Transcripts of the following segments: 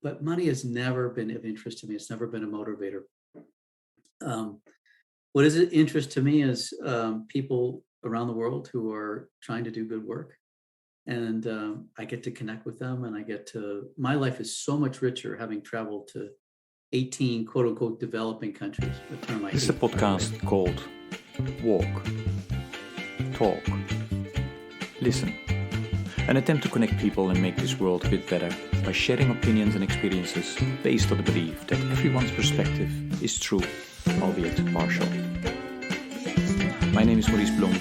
but money has never been of interest to me. It's never been a motivator. What is of interest to me is people around the world who are trying to do good work. And I get to connect with them, and my life is so much richer having traveled to 18 quote unquote developing countries. This is a podcast called Walk, Talk, Listen. An attempt to connect people and make this world a bit better by sharing opinions and experiences based on the belief that everyone's perspective is true, albeit partial. My name is Maurice Blom,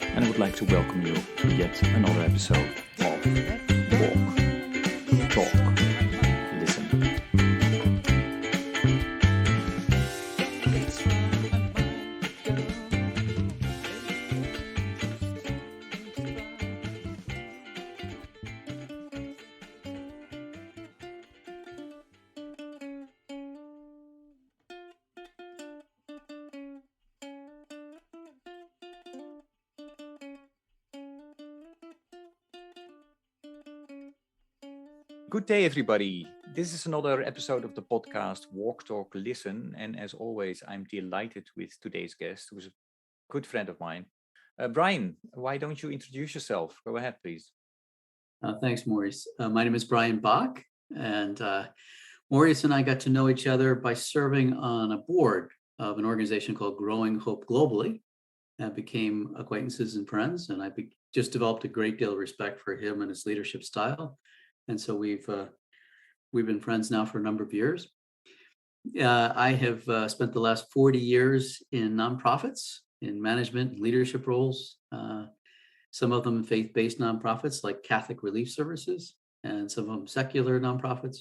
and I would like to welcome you to yet another episode of Walk, Talk, Listen. Good day, everybody. This is another episode of the podcast Walk, Talk, Listen. And as always, I'm delighted with today's guest, who's a good friend of mine. Brian, why don't you introduce yourself? Go ahead, please. Thanks, Maurice. My name is Brian Backe, and Maurice and I got to know each other by serving on a board of an organization called Growing Hope Globally, and became acquaintances and friends. And I just developed a great deal of respect for him and his leadership style. And so we've been friends now for a number of years. I have spent the last 40 years in nonprofits, in management and leadership roles. Some of them faith-based nonprofits like Catholic Relief Services, and some of them secular nonprofits.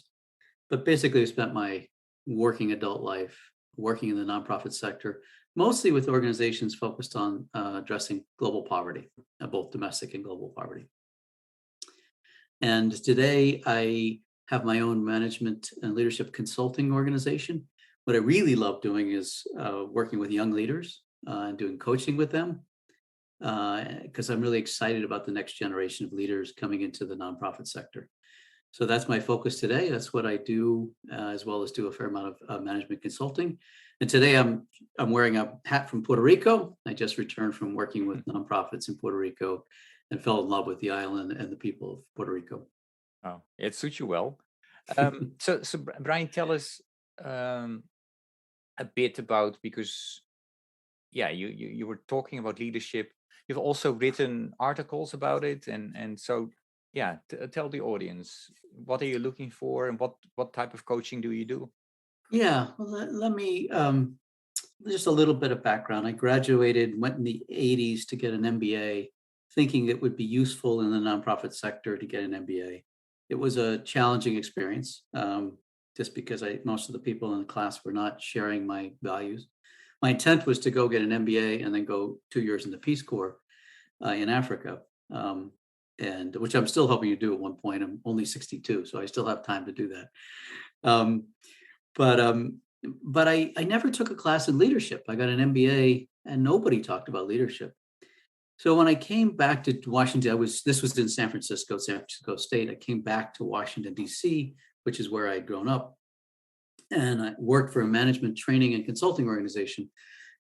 But basically, I spent my working adult life working in the nonprofit sector, mostly with organizations focused on addressing global poverty, both domestic and global poverty. And today I have my own management and leadership consulting organization. What I really love doing is working with young leaders and doing coaching with them, because I'm really excited about the next generation of leaders coming into the nonprofit sector. So that's my focus today. That's what I do, as well as do a fair amount of management consulting. And today I'm wearing a hat from Puerto Rico. I just returned from working with nonprofits in Puerto Rico and fell in love with the island and the people of Puerto Rico. Oh, it suits you well. So Brian, tell us a bit about, because you were talking about leadership. You've also written articles about it, and so tell the audience, what are you looking for, and what type of coaching do you do? Yeah, well, let me just a little bit of background. I graduated, went in the 80s to get an MBA, thinking it would be useful in the nonprofit sector to get an MBA. It was a challenging experience, just because most of the people in the class were not sharing my values. My intent was to go get an MBA and then go 2 years in the Peace Corps in Africa, and which I'm still hoping to do at one point. I'm only 62, so I still have time to do that. But I never took a class in leadership. I got an MBA and nobody talked about leadership. So when I came back to Washington, this was in San Francisco State. I came back to Washington, D.C., which is where I'd grown up. And I worked for a management training and consulting organization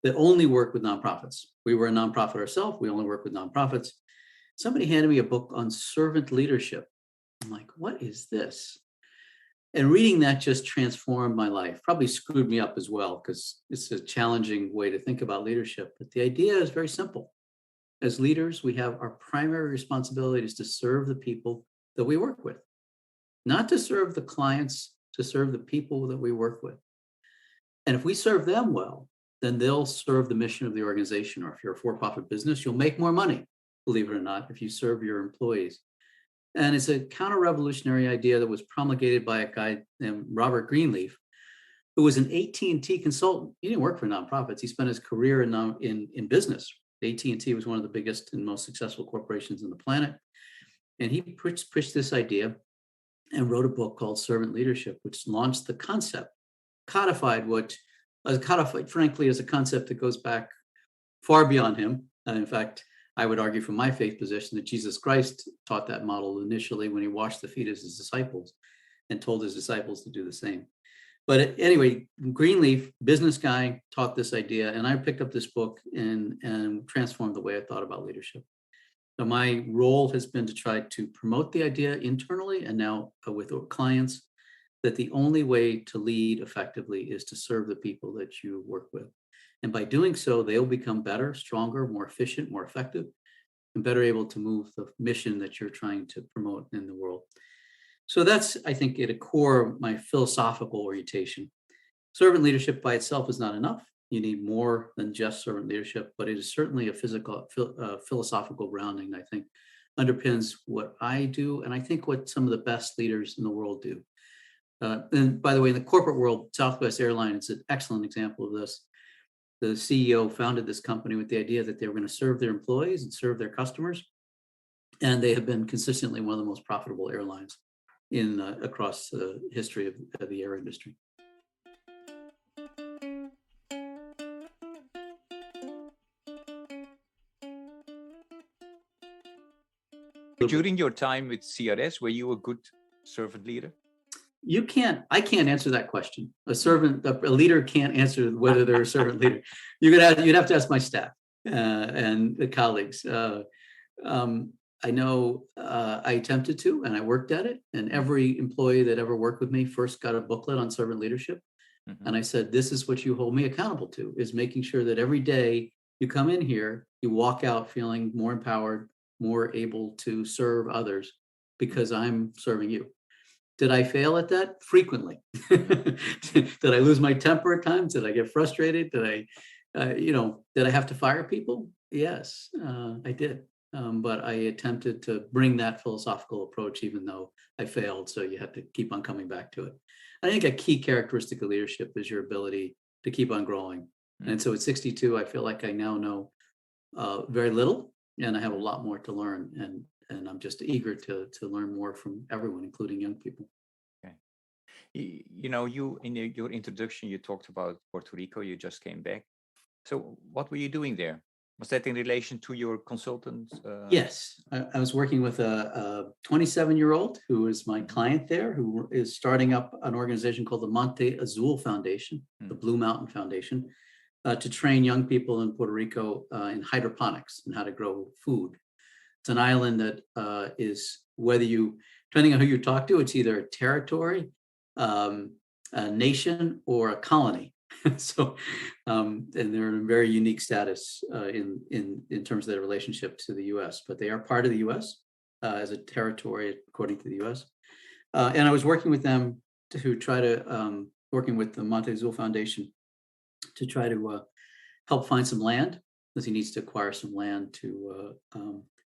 that only worked with nonprofits. We were a nonprofit ourselves. We only work with nonprofits. Somebody handed me a book on servant leadership. I'm like, what is this? And reading that just transformed my life. Probably screwed me up as well, because it's a challenging way to think about leadership. But the idea is very simple. As leaders, we have our primary responsibility is to serve the people that we work with, not to serve the clients, to serve the people that we work with. And if we serve them well, then they'll serve the mission of the organization. Or if you're a for-profit business, you'll make more money, believe it or not, if you serve your employees. And it's a counter-revolutionary idea that was promulgated by a guy named Robert Greenleaf, who was an AT&T consultant. He didn't work for nonprofits. He spent his career in business. AT&T was one of the biggest and most successful corporations on the planet. And he pushed this idea and wrote a book called Servant Leadership, which launched the concept, codified, frankly, as a concept that goes back far beyond him. In fact, I would argue from my faith position that Jesus Christ taught that model initially when he washed the feet of his disciples. and told his disciples to do the same. But anyway, Greenleaf, business guy, taught this idea, and I picked up this book and transformed the way I thought about leadership. So my role has been to try to promote the idea internally and now with clients that the only way to lead effectively is to serve the people that you work with. And by doing so, they'll become better, stronger, more efficient, more effective, and better able to move the mission that you're trying to promote in the world. So that's, I think, at a core, my philosophical orientation. Servant leadership by itself is not enough. You need more than just servant leadership, but it is certainly a philosophical grounding, I think, underpins what I do, and I think what some of the best leaders in the world do. And by the way, in the corporate world, Southwest Airlines is an excellent example of this. The CEO founded this company with the idea that they were going to serve their employees and serve their customers, and they have been consistently one of the most profitable airlines in across the history of the air industry. During your time with CRS, were you a good servant leader? I can't answer that question. A leader can't answer whether they're a servant leader. You'd have to ask my staff and the colleagues. I know I attempted to, and I worked at it. And every employee that ever worked with me first got a booklet on servant leadership. Mm-hmm. And I said, this is what you hold me accountable to, is making sure that every day you come in here, you walk out feeling more empowered, more able to serve others because I'm serving you. Did I fail at that? Frequently. Did I lose my temper at times? Did I get frustrated? Did I have to fire people? Yes, I did. But I attempted to bring that philosophical approach, even though I failed. So you have to keep on coming back to it. I think a key characteristic of leadership is your ability to keep on growing. Mm-hmm. And so at 62, I feel like I now know very little, and I have a lot more to learn. And I'm just eager to learn more from everyone, including young people. Okay. You in your introduction, you talked about Puerto Rico. You just came back. So what were you doing there? Was that in relation to your consultant? Yes, I was working with a 27-year-old who is my client there, who is starting up an organization called the Monte Azul Foundation, the Blue Mountain Foundation, to train young people in Puerto Rico in hydroponics and how to grow food. It's an island that is, depending on who you talk to, it's either a territory, a nation, or a colony. So, and they're in a very unique status in terms of their relationship to the U.S., but they are part of the U.S. As a territory, according to the U.S. And I was working with them working with the Monte Azul Foundation to try to help find some land, because he needs to acquire some land to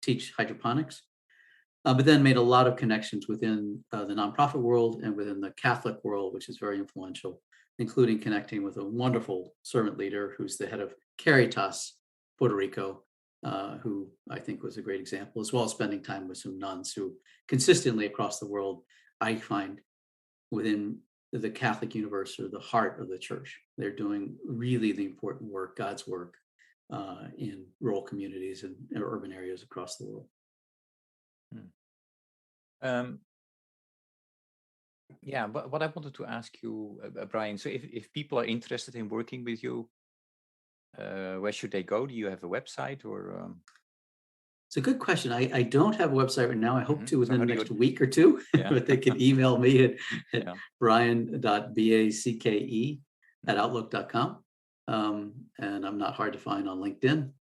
teach hydroponics, but then made a lot of connections within the nonprofit world and within the Catholic world, which is very influential, including connecting with a wonderful servant leader who's the head of Caritas Puerto Rico, who I think was a great example, as well as spending time with some nuns who consistently across the world, I find within the Catholic universe are the heart of the church. They're doing really the important work, God's work, in rural communities and urban areas across the world. Yeah, but what I wanted to ask you, Brian, so if people are interested in working with you, where should they go? Do you have a website or? It's a good question. I don't have a website right now. I hope to within the next week or two, but they can email me at brian.backe@outlook.com. And I'm not hard to find on LinkedIn.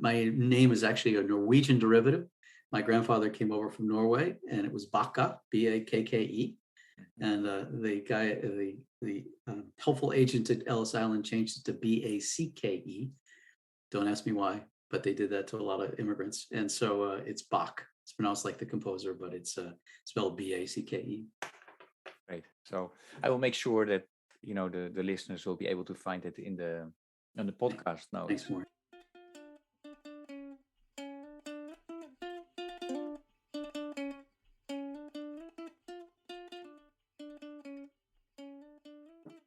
My name is actually a Norwegian derivative. My grandfather came over from Norway, and it was Backe, Bakke. And the helpful agent at Ellis Island changed it to Backe. Don't ask me why, but they did that to a lot of immigrants. And so it's Bach. It's pronounced like the composer, but it's spelled Backe. Right. So I will make sure that the listeners will be able to find it in the podcast notes. Thanks, Warren.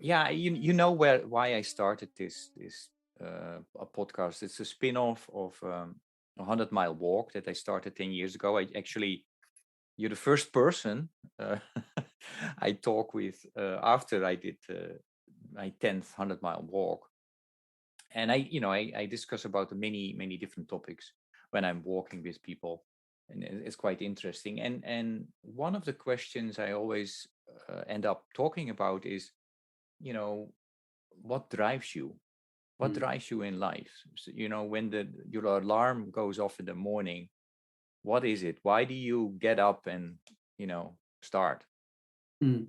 Yeah, why I started this a podcast. It's a spin-off of 100-mile walk that I started 10 years ago. You're the first person I talk with after I did my 10th 100-mile walk, and I discuss about the many different topics when I'm walking with people, and it's quite interesting. And one of the questions I always end up talking about is, you know, what drives you? What Mm. drives you in life? So, when your alarm goes off in the morning, what is it? Why do you get up and start? Mm.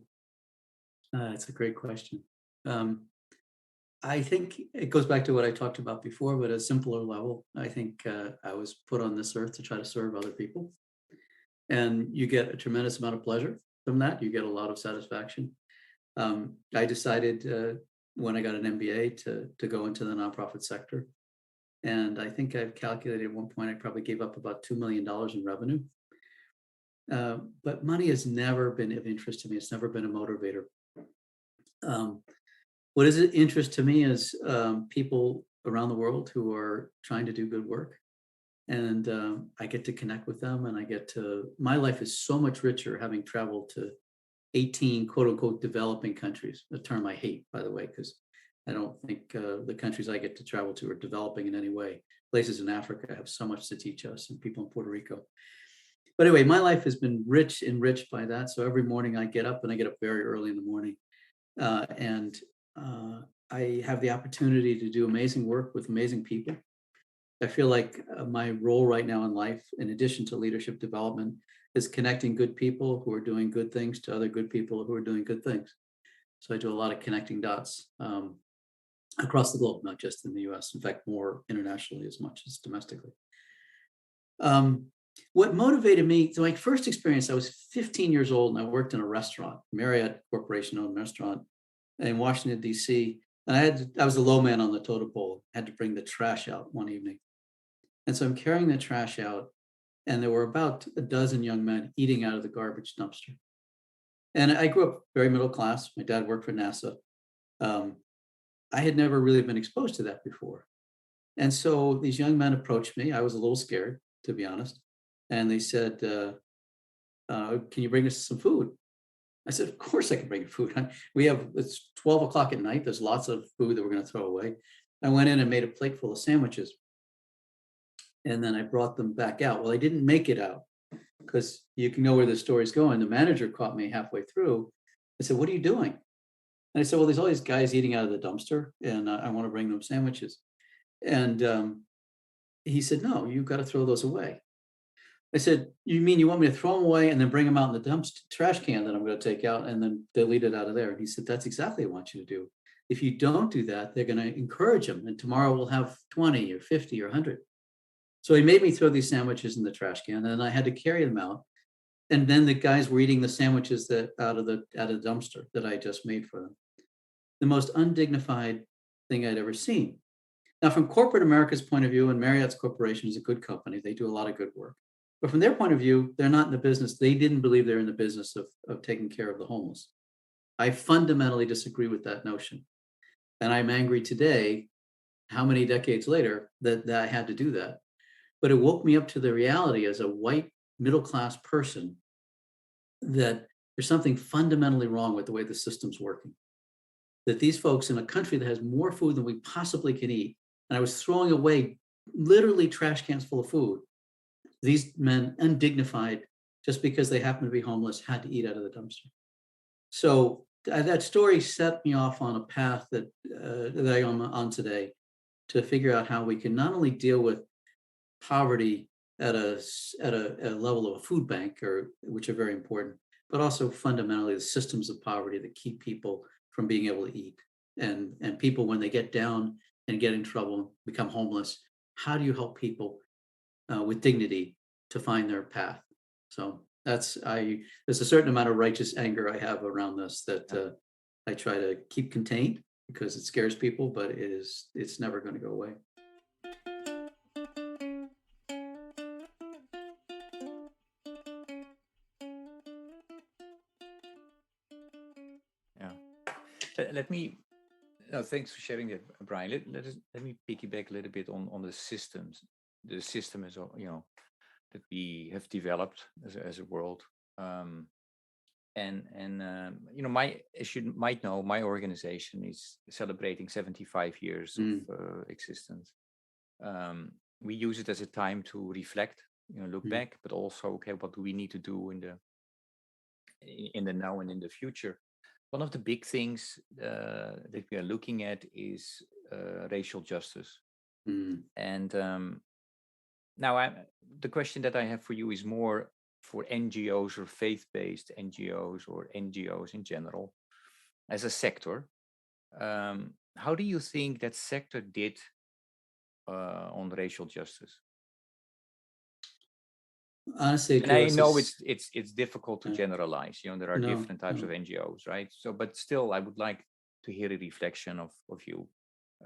That's a great question. Um, I think it goes back to what I talked about before, but at a simpler level. I think I was put on this earth to try to serve other people. And you get a tremendous amount of pleasure from that. You get a lot of satisfaction. I decided when I got an MBA to go into the nonprofit sector. And I think I've calculated at one point I probably gave up about $2 million in revenue. But money has never been of interest to me. It's never been a motivator. Um, what is of interest to me is people around the world who are trying to do good work. And I get to connect with them, and my life is so much richer having traveled to 18 quote unquote developing countries, a term I hate, by the way, because I don't think the countries I get to travel to are developing in any way. Places in Africa have so much to teach us, and people in Puerto Rico. But anyway, my life has been enriched by that. So every morning I get up, and I get up very early in the morning. And I have the opportunity to do amazing work with amazing people. I feel like my role right now in life, in addition to leadership development, is connecting good people who are doing good things to other good people who are doing good things. So I do a lot of connecting dots across the globe, not just in the US, in fact, more internationally as much as domestically. What motivated me, so my first experience, I was 15 years old and I worked in a restaurant, Marriott Corporation owned restaurant in Washington, DC. And I was the low man on the totem pole, had to bring the trash out one evening. And so I'm carrying the trash out, and there were about a dozen young men eating out of the garbage dumpster. And I grew up very middle class. My dad worked for NASA. I had never really been exposed to that before. And so these young men approached me. I was a little scared, to be honest. And they said, can you bring us some food? I said, of course I can bring you food. It's 12 o'clock at night. There's lots of food that we're going to throw away. I went in and made a plate full of sandwiches. And then I brought them back out. Well, I didn't make it out because you can know where the story's going. The manager caught me halfway through. I said, what are you doing? And I said, well, there's all these guys eating out of the dumpster, and I want to bring them sandwiches. And he said, no, you've got to throw those away. I said, you mean you want me to throw them away and then bring them out in the dumpster trash can that I'm going to take out and then delete it out of there? And he said, that's exactly what I want you to do. If you don't do that, they're going to encourage them. And tomorrow we'll have 20 or 50 or 100. So he made me throw these sandwiches in the trash can, and I had to carry them out. And then the guys were eating the sandwiches out of the dumpster that I just made for them. The most undignified thing I'd ever seen. Now, from corporate America's point of view, and Marriott's Corporation is a good company, they do a lot of good work. But from their point of view, they're not in the business. They didn't believe they're in the business of taking care of the homeless. I fundamentally disagree with that notion. And I'm angry today, how many decades later, that I had to do that. But it woke me up to the reality as a white middle-class person that there's something fundamentally wrong with the way the system's working. That these folks in a country that has more food than we possibly can eat, and I was throwing away literally trash cans full of food, these men, undignified, just because they happen to be homeless, had to eat out of the dumpster. So that story set me off on a path that I am on today to figure out how we can not only deal with poverty at a level of a food bank, which are very important, but also fundamentally the systems of poverty that keep people from being able to eat. And people, when they get down and get in trouble, become homeless, how do you help people with dignity to find their path? So there's a certain amount of righteous anger I have around this that I try to keep contained because it scares people, but it's never going to go away. Yeah. Let me. No, thanks for sharing that, Brian. Let me piggyback a little bit on the systems. The system is, that we have developed as a world. And my, as you might know, my organization is celebrating 75 years of existence. We use it as a time to reflect, look back, but also, okay, what do we need to do in the now and in the future? One of the big things that we are looking at is racial justice. And now the question that I have for you is more for NGOs or faith-based NGOs or NGOs in general as a sector. How do you think that sector did on racial justice? Honestly, and I know it's difficult to generalize. There are different types of NGOs, right? So, but still, I would like to hear a reflection of you.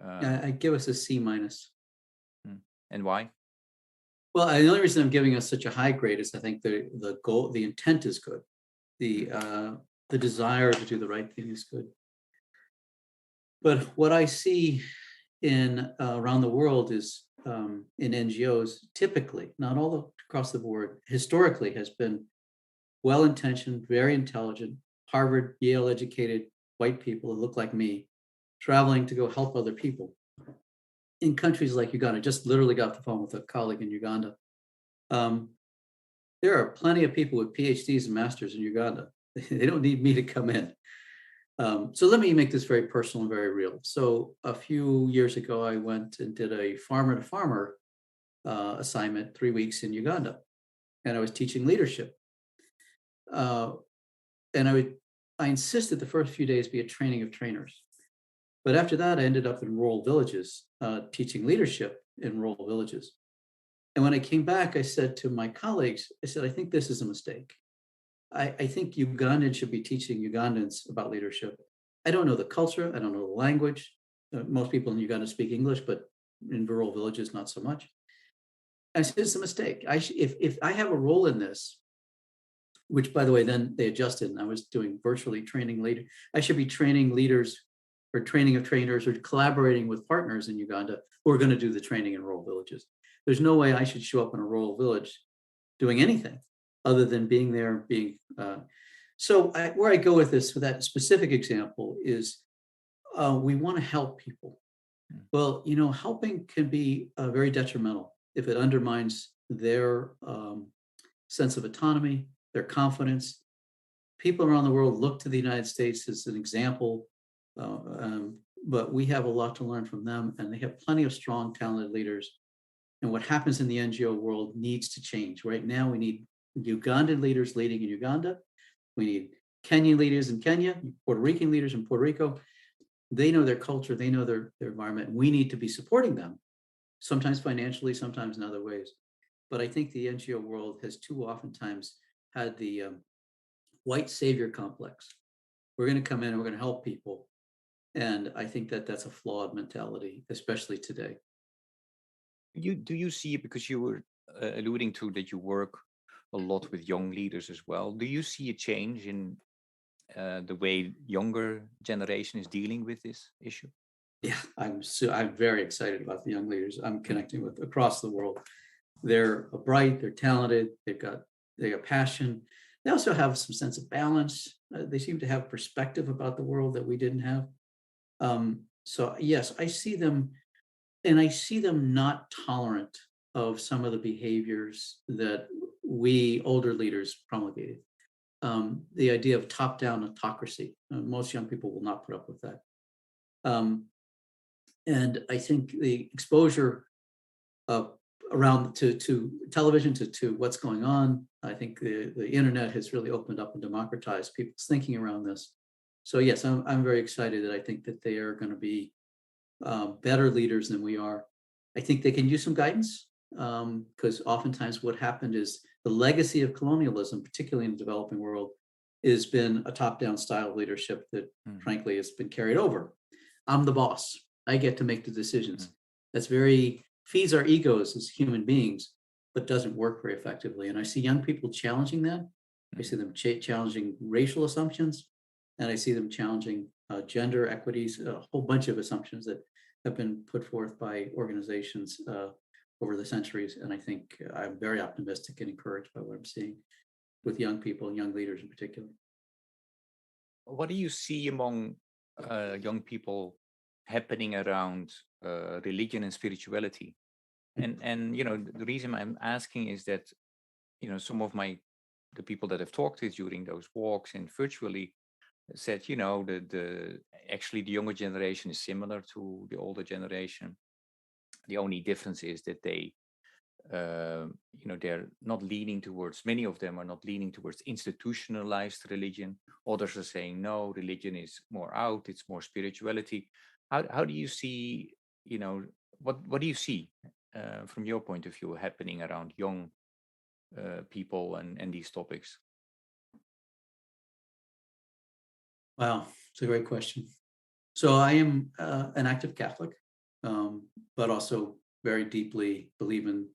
I give us a C-. And why? Well, the only reason I'm giving us such a high grade is I think the goal, the intent is good. The desire to do the right thing is good. But what I see in around the world is in NGOs, typically, not all across the board, historically has been well-intentioned, very intelligent, Harvard, Yale educated white people who look like me, traveling to go help other people. In countries like Uganda, just literally got off the phone with a colleague in Uganda. There are plenty of people with PhDs and masters in Uganda. They don't need me to come in. So let me make this very personal and very real. So a few years ago, I went and did a farmer-to-farmer assignment, 3 weeks in Uganda, and I was teaching leadership. And I insisted the first few days be a training of trainers. But after that, I ended up in rural villages, teaching leadership in rural villages. And when I came back, I said to my colleagues, I said, I think this is a mistake. I think Ugandans should be teaching Ugandans about leadership. I don't know the culture. I don't know the language. Most people in Uganda speak English, but in rural villages, not so much. I said, it's a mistake. If I have a role in this, which, by the way, then they adjusted, and I was doing virtually training leaders. I should be training leaders or training of trainers or collaborating with partners in Uganda who are going to do the training in rural villages. There's no way I should show up in a rural village doing anything other than being there, so where I go with this, with that specific example, is we want to help people. Well, helping can be very detrimental if it undermines their sense of autonomy, their confidence. People around the world look to the United States as an example, but we have a lot to learn from them, and they have plenty of strong, talented leaders. And what happens in the NGO world needs to change. Right now, we need Ugandan leaders leading in Uganda. We need Kenyan leaders in Kenya, Puerto Rican leaders in Puerto Rico. They know their culture, they know their environment. We need to be supporting them, sometimes financially, sometimes in other ways. But I think the NGO world has too oftentimes had the white savior complex. We're going to come in and we're going to help people. And I think that that's a flawed mentality, especially today. Do you see, because you were alluding to that you work a lot with young leaders as well, do you see a change in the way younger generation is dealing with this issue? Yeah, I'm very excited about the young leaders I'm connecting with across the world. They're bright, they're talented, they got passion. They also have some sense of balance. They seem to have perspective about the world that we didn't have. So yes, I see them, and I see them not tolerant of some of the behaviors that we older leaders promulgated. The idea of top-down autocracy. Most young people will not put up with that. And I think the exposure around to television, to what's going on, I think the internet has really opened up and democratized people's thinking around this. So yes, I'm very excited that I think that they are going to be better leaders than we are. I think they can use some guidance, because oftentimes what happened is the legacy of colonialism, particularly in the developing world, has been a top-down style of leadership that frankly has been carried over. I'm the boss. I get to make the decisions. That's very feeds our egos as human beings, but doesn't work very effectively. And I see young people challenging that. I see them challenging racial assumptions, and I see them challenging gender equities, a whole bunch of assumptions that have been put forth by organizations over the centuries. And I think I'm very optimistic and encouraged by what I'm seeing with young people, young leaders in particular. what do you see among young people happening around religion and spirituality? And the reason I'm asking is that some of the people that I've talked to during those walks and virtually said, the actually the younger generation is similar to the older generation. The only difference is that they're not leaning towards, many of them are not leaning towards institutionalized religion. Others are saying, no, religion is more out, it's more spirituality. How do you see, what do you see from your point of view happening around young people and these topics? Wow, it's a great question. So I am an active Catholic, but also very deeply believe in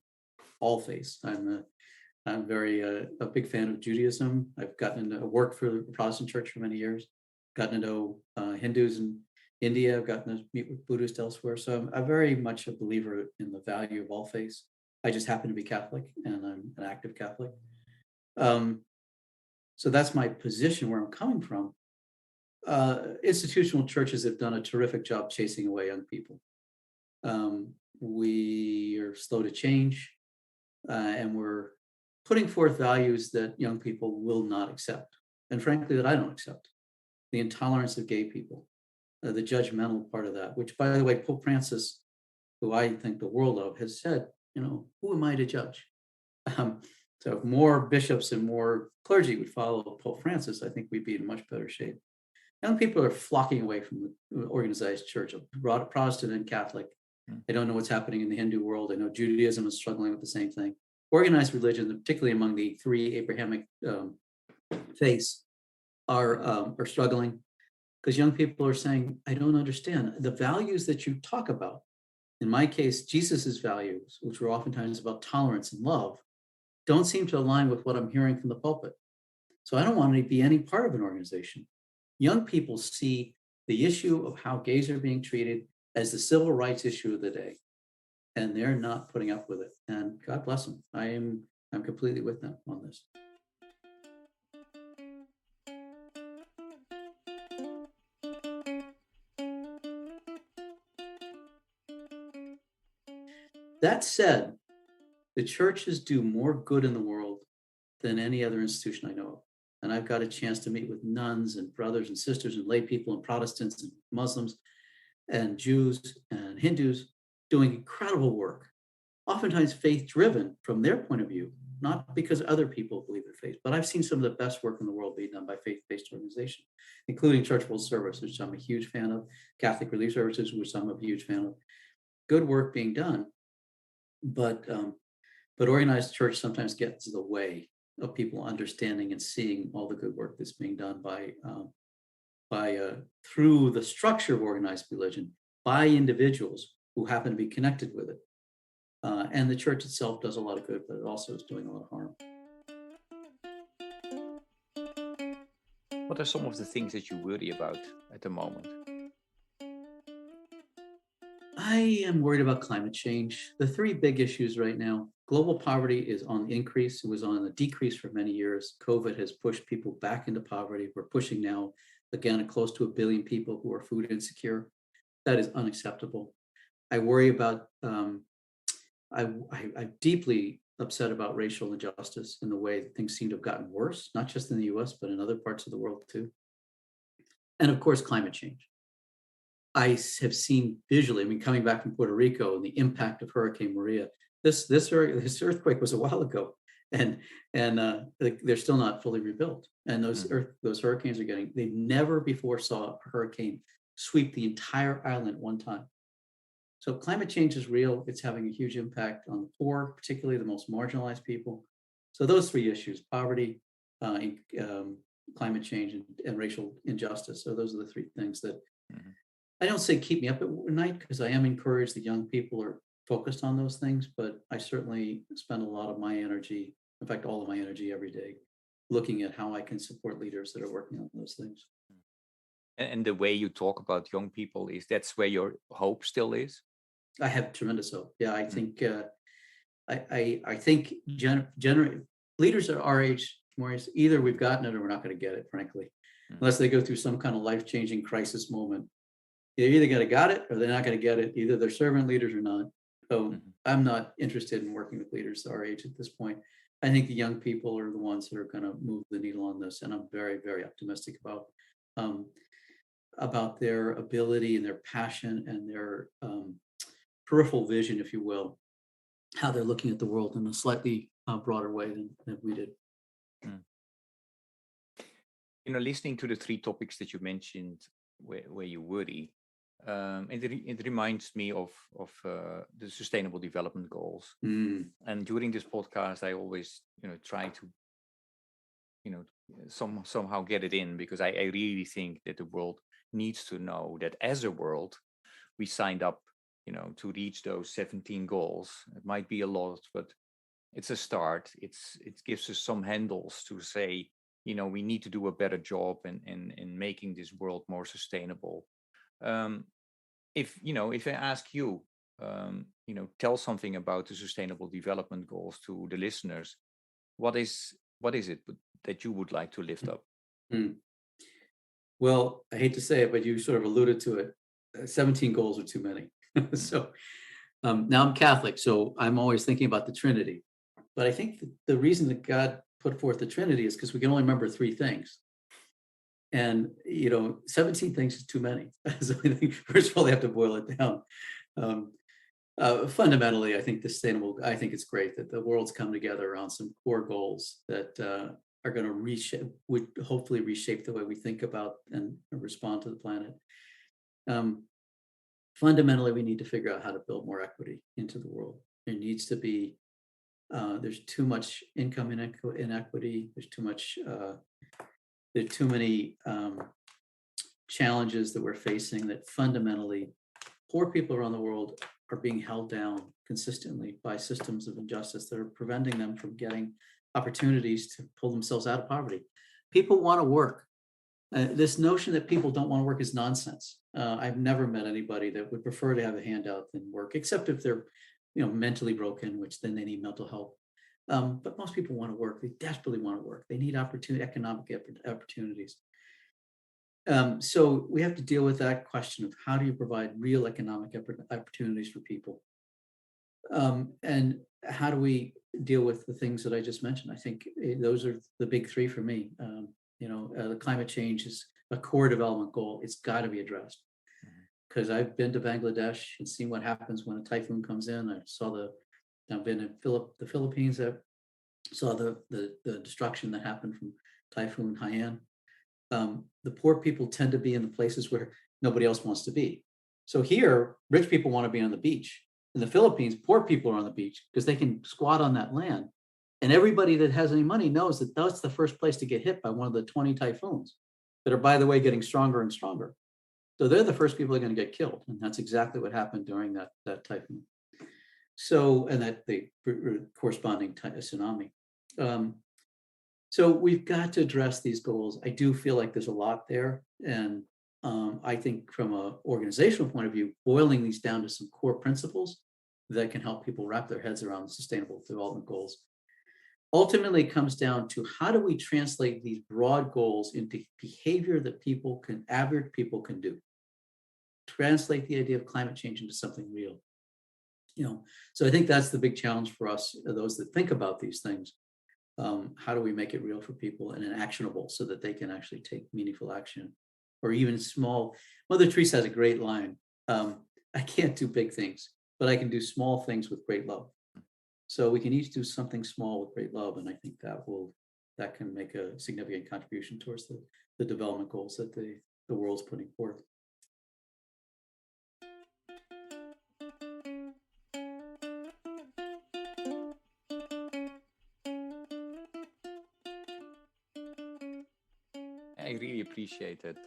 all faiths. I'm very a big fan of Judaism. I've gotten into work for the Protestant Church for many years, gotten to know Hindus in India, I've gotten to meet with Buddhists elsewhere. So I'm very much a believer in the value of all faiths. I just happen to be Catholic, and I'm an active Catholic. So that's my position where I'm coming from. Institutional churches have done a terrific job chasing away young people. We are slow to change, and we're putting forth values that young people will not accept, and frankly, that I don't accept. The intolerance of gay people, the judgmental part of that, which, by the way, Pope Francis, who I think the world of, has said, who am I to judge? So if more bishops and more clergy would follow Pope Francis, I think we'd be in much better shape. Young people are flocking away from the organized church, Protestant and Catholic. They don't know what's happening in the Hindu world. I know Judaism is struggling with the same thing. Organized religion, particularly among the three Abrahamic faiths, are struggling because young people are saying, I don't understand. The values that you talk about, in my case, Jesus's values, which were oftentimes about tolerance and love, don't seem to align with what I'm hearing from the pulpit. So I don't want to be any part of an organization. Young people see the issue of how gays are being treated as the civil rights issue of the day, and they're not putting up with it. And God bless them. I'm completely with them on this. That said, the churches do more good in the world than any other institution I know of. And I've got a chance to meet with nuns and brothers and sisters and lay people and Protestants and Muslims and Jews and Hindus doing incredible work, oftentimes faith-driven from their point of view, not because other people believe their faith. But I've seen some of the best work in the world being done by faith-based organizations, including Church World Service, which I'm a huge fan of, Catholic Relief Services, which I'm a huge fan of. Good work being done, but organized church sometimes gets in the way of people understanding and seeing all the good work that's being done by through the structure of organized religion by individuals who happen to be connected with it. And the church itself does a lot of good, but it also is doing a lot of harm. What are some of the things that you worry about at the moment? I am worried about climate change. The three big issues right now: global poverty is on the increase. It was on a decrease for many years. COVID has pushed people back into poverty. We're pushing now, again, close to 1 billion people who are food insecure. That is unacceptable. I worry about, I'm deeply upset about racial injustice and the way that things seem to have gotten worse, not just in the US, but in other parts of the world too. And of course, climate change. I have seen visually, coming back from Puerto Rico and the impact of Hurricane Maria, this earthquake was a while ago, and they're still not fully rebuilt. And those hurricanes they never before saw a hurricane sweep the entire island at one time. So climate change is real. It's having a huge impact on the poor, particularly the most marginalized people. So those three issues: poverty, climate change, and racial injustice. So those are the three things that I don't say keep me up at night, because I am encouraged that young people are focused on those things, but I certainly spend a lot of my energy, in fact, all of my energy every day, looking at how I can support leaders that are working on those things. And the way you talk about young people, that's where your hope still is? I have tremendous hope. Yeah, I think I think leaders at our age Maurice, either we've gotten it or we're not going to get it, frankly, unless they go through some kind of life-changing crisis moment. They're either going to got it or they're not going to get it. Either they're servant leaders or not. So I'm not interested in working with leaders our age at this point. I think the young people are the ones that are going to move the needle on this, and I'm very, very optimistic about their ability and their passion and their peripheral vision, if you will, how they're looking at the world in a slightly broader way than we did. Listening to the three topics that you mentioned where you worry, it reminds me of the Sustainable Development Goals. And during this podcast, I always, try to, somehow get it in, because I really think that the world needs to know that as a world, we signed up, to reach those 17 goals. It might be a lot, but it's a start. It gives us some handles to say, we need to do a better job in making this world more sustainable. If I ask you, tell something about the Sustainable Development Goals to the listeners, what is it that you would like to lift up? Well, I hate to say it, but you sort of alluded to it. 17 goals are too many. So now I'm Catholic, so I'm always thinking about the Trinity. But I think the reason that God put forth the Trinity is because we can only remember three things. And, 17 things is too many. So I think, first of all, they have to boil it down. Fundamentally, I think it's great that the world's come together around some core goals that are going to would hopefully reshape the way we think about and respond to the planet. Fundamentally, we need to figure out how to build more equity into the world. There needs to be, there's too much income inequity. There's too many challenges that we're facing that fundamentally poor people around the world are being held down consistently by systems of injustice that are preventing them from getting opportunities to pull themselves out of poverty. People want to work. This notion that people don't want to work is nonsense. I've never met anybody that would prefer to have a handout than work, except if they're, mentally broken, which then they need mental help. But most people want to work. They desperately want to work. They need economic opportunities. So we have to deal with that question of how do you provide real economic opportunities for people? And how do we deal with the things that I just mentioned? I think those are the big three for me. The climate change is a core development goal. It's got to be addressed. Because I've been to Bangladesh and seen what happens when a typhoon comes in. I've been in the Philippines. I saw the destruction that happened from Typhoon Haiyan. The poor people tend to be in the places where nobody else wants to be. So here, rich people want to be on the beach. In the Philippines, poor people are on the beach because they can squat on that land. And everybody that has any money knows that that's the first place to get hit by one of the 20 typhoons that are, by the way, getting stronger and stronger. So they're the first people that are going to get killed. And that's exactly what happened during that typhoon. So, and that the corresponding tsunami. So we've got to address these goals. I do feel like there's a lot there. And I think from an organizational point of view, boiling these down to some core principles that can help people wrap their heads around the sustainable development goals. Ultimately, it comes down to how do we translate these broad goals into behavior that average people can do? Translate the idea of climate change into something real. So I think that's the big challenge for us, those that think about these things. How do we make it real for people and actionable so that they can actually take meaningful action, or even small? Mother Teresa has a great line. I can't do big things, but I can do small things with great love. So we can each do something small with great love, and I think that can make a significant contribution towards the development goals that the world's putting forth. I really appreciate that,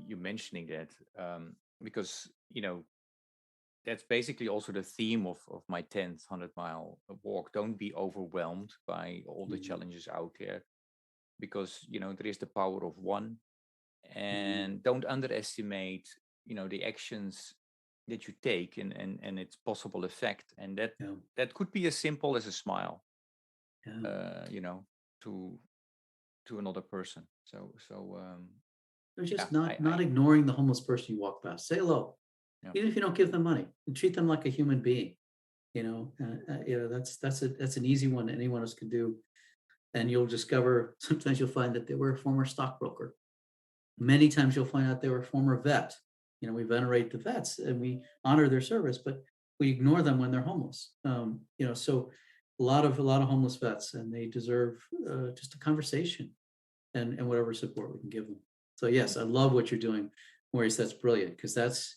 you mentioning that, because, that's basically also the theme of my 10th 100-mile walk. Don't be overwhelmed by all the challenges out there, because, there is the power of one, and don't underestimate, the actions that you take and its possible effect. And that could be as simple as a smile. Yeah. you know, to another person. Or Yeah, just I not ignoring the homeless person you walk past. Say hello, yeah, even if you don't give them money, and treat them like a human being. That's an easy one anyone else can do. And you'll discover sometimes you'll find that they were a former stockbroker. Many times you'll find out they were a former vet. We venerate the vets and we honor their service, but we ignore them when they're homeless. So a lot of homeless vets, and they deserve just a conversation and whatever support we can give them. So yes, I love what you're doing, Maurice. That's brilliant, because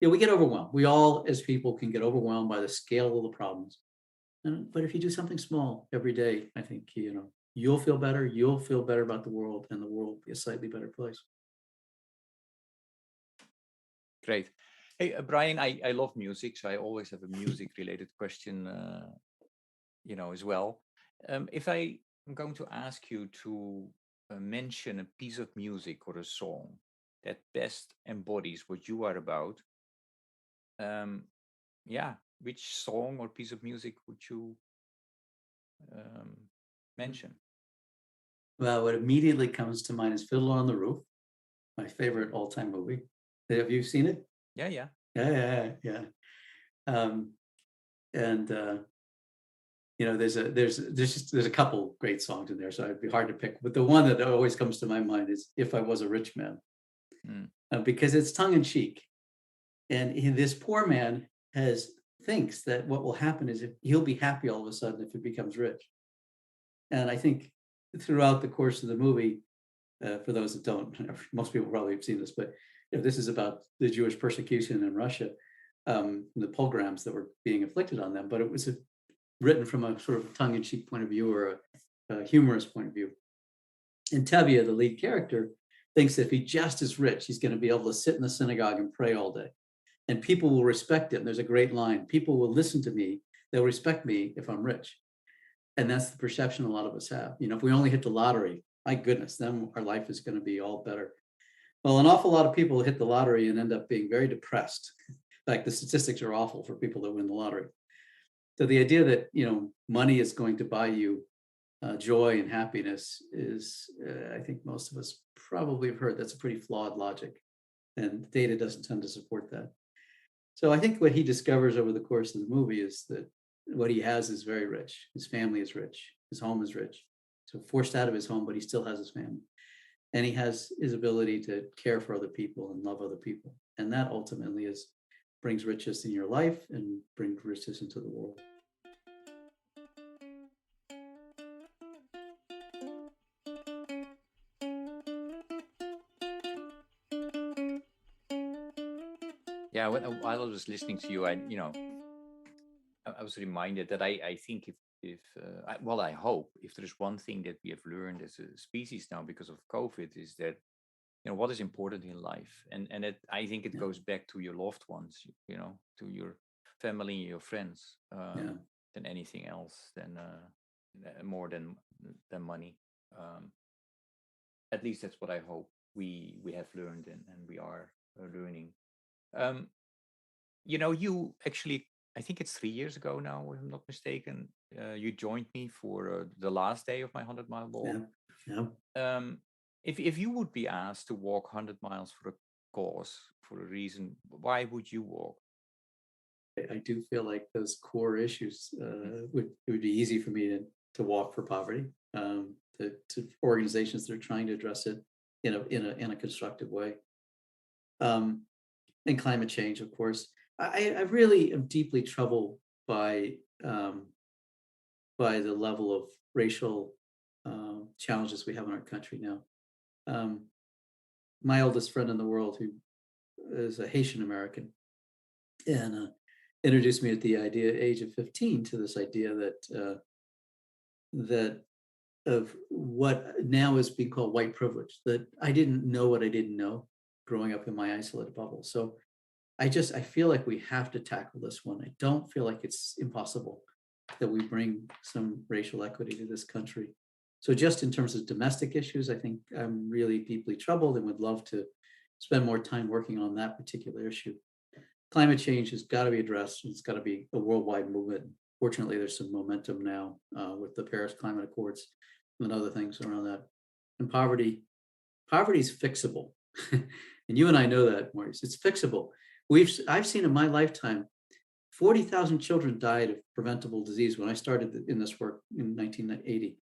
we get overwhelmed. We all as people can get overwhelmed by the scale of the problems. But if you do something small every day, I think you'll feel better. You'll feel better about the world, and the world will be a slightly better place. great. Hey, Brian, I love music, so I always have a music related question, as well. If I'm going to ask you to mention a piece of music or a song that best embodies what you are about, um, yeah, which song or piece of music would you um, mention? Well, what immediately comes to mind is Fiddler on the Roof, my favorite all-time movie. Have you seen it? Yeah, yeah. Yeah. And there's a couple great songs in there, so it'd be hard to pick. But the one that always comes to my mind is "If I Was a Rich Man," because it's tongue in cheek, and this poor man thinks that what will happen is he'll be happy all of a sudden if he becomes rich. And I think throughout the course of the movie, for those that don't, most people probably have seen this, but this is about the Jewish persecution in Russia, the pogroms that were being inflicted on them. But it was written from a sort of tongue-in-cheek point of view, or a humorous point of view. And Tevye, the lead character, thinks that if he just is rich, he's going to be able to sit in the synagogue and pray all day. And people will respect him. There's a great line: people will listen to me, they'll respect me if I'm rich. And that's the perception a lot of us have. If we only hit the lottery, my goodness, then our life is going to be all better. Well, an awful lot of people hit the lottery and end up being very depressed. In fact, the statistics are awful for people that win the lottery. So the idea that money is going to buy you joy and happiness is, I think most of us probably have heard, that's a pretty flawed logic, and data doesn't tend to support that. So I think what he discovers over the course of the movie is that what he has is very rich. His family is rich. His home is rich. So forced out of his home, but he still has his family. And he has his ability to care for other people and love other people. And that ultimately brings riches in your life and brings riches into the world. Yeah, while I was listening to you, I was reminded that I think I hope if there is one thing that we have learned as a species now because of COVID, is that what is important in life, and I think it goes back to your loved ones, to your family, your friends, than anything else, than more than money. At least that's what I hope we have learned, and we are learning. You actually, I think it's 3 years ago now, if I'm not mistaken, you joined me for the last day of my 100-mile walk. Yeah. If you would be asked to walk 100 miles for a cause, for a reason, why would you walk? I do feel like those core issues it would be easy for me to walk for poverty, to organizations that are trying to address it in a constructive way, and climate change, of course. I really am deeply troubled by the level of racial challenges we have in our country now. My oldest friend in the world, who is a Haitian American, and introduced me at the age of 15 to this idea that of what now is being called white privilege, that I didn't know what I didn't know growing up in my isolated bubble. So I feel like we have to tackle this one. I don't feel like it's impossible that we bring some racial equity to this country. So just in terms of domestic issues, I think I'm really deeply troubled and would love to spend more time working on that particular issue. Climate change has got to be addressed. It's got to be a worldwide movement. fortunately, there's some momentum now with the Paris Climate Accords and other things around that. And poverty is fixable. And you and I know that, Maurice. It's fixable. I've seen in my lifetime 40,000 children died of preventable disease when I started in this work in 1980.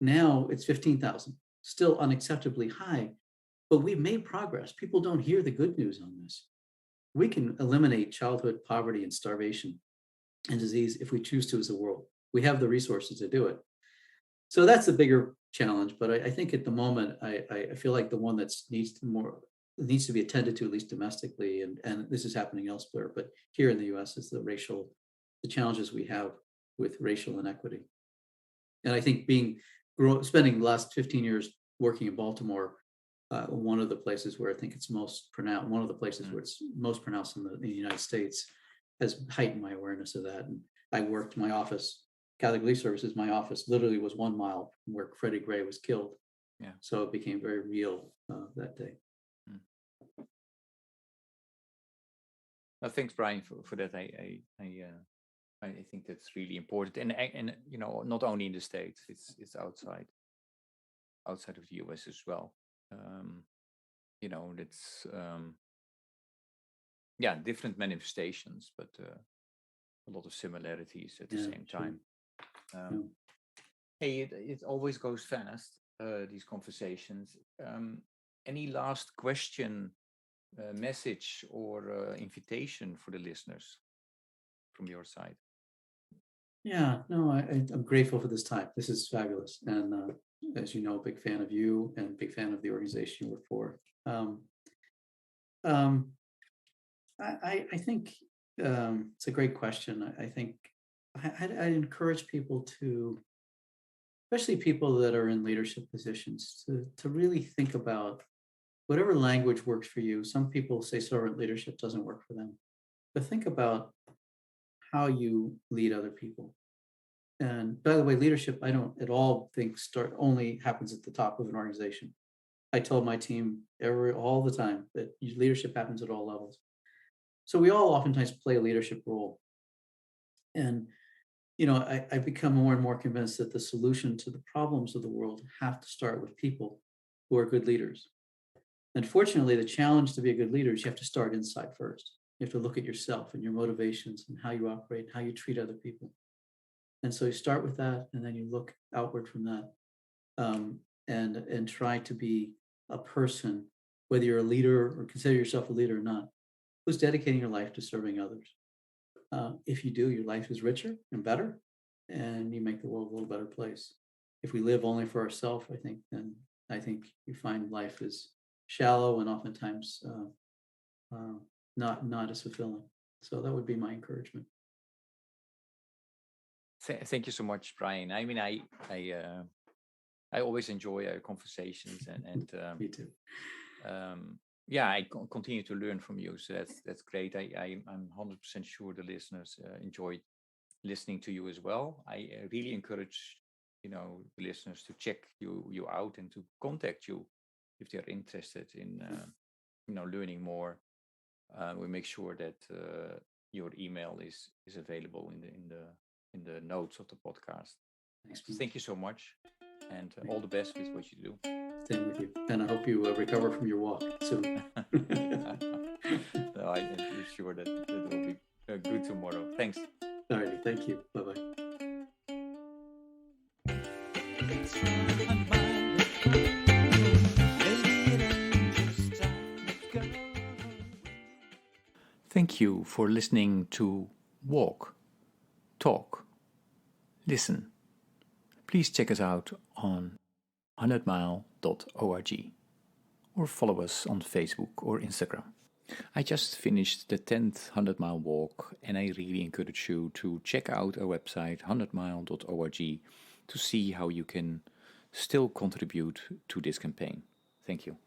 Now it's 15,000, still unacceptably high, but we've made progress. People don't hear the good news on this. We can eliminate childhood poverty and starvation and disease if we choose to as a world. We have the resources to do it. So that's the bigger challenge. But I think at the moment, I feel like the one that needs to be attended to, at least domestically, and this is happening elsewhere, but here in the US is the challenges we have with racial inequity. And I think spending the last 15 years working in Baltimore, one of the places where I think it's most pronounced, one of the places where it's most pronounced in the United States, has heightened my awareness of that. And I worked my office, Catholic Relief Services, my office literally was 1 mile from where Freddie Gray was killed. Yeah. So it became very real that day. Well, thanks, Brian, for that. I think that's really important, and not only in the States, it's outside of the US as well. That's different manifestations, but a lot of similarities at the same time. Hey, it always goes fast, these conversations. Any last question, message, or invitation for the listeners from your side? Yeah, no, I'm grateful for this time. This is fabulous. And as you know, big fan of you and big fan of the organization you work for. I think it's a great question. I think I'd encourage people to, especially people that are in leadership positions, to really think about whatever language works for you. Some people say servant leadership doesn't work for them, but think about how you lead other people. And by the way, leadership, I don't at all think only happens at the top of an organization. I told my team all the time that leadership happens at all levels. So we all oftentimes play a leadership role. And, I've become more and more convinced that the solution to the problems of the world have to start with people who are good leaders. Unfortunately, the challenge to be a good leader is you have to start inside first. You have to look at yourself and your motivations and how you operate, how you treat other people. And so you start with that, and then you look outward from that, and try to be a person, whether you're a leader or consider yourself a leader or not, who's dedicating your life to serving others. If you do, your life is richer and better, and you make the world a little better place. If we live only for ourselves, I think you find life is shallow and oftentimes not as fulfilling. So that would be my encouragement. Thank you so much, Brian. I mean, I always enjoy our conversations, and Me too. I continue to learn from you. So that's great. I'm 100% sure the listeners enjoyed listening to you as well. I really encourage the listeners to check you out and to contact you if they're interested in learning more. We make sure that your email is available in the notes of the podcast. Thank you so much, and all the best with what you do. Same with you, and I hope you recover from your walk soon. No, I'm sure that it will be good tomorrow. Thanks. All righty, thank you. Bye-bye. Thank you for listening to Walk, Talk, Listen. Please check us out on 100mile.org or follow us on Facebook or Instagram. I just finished the 10th 100-mile walk, and I really encourage you to check out our website 100mile.org to see how you can still contribute to this campaign. Thank you.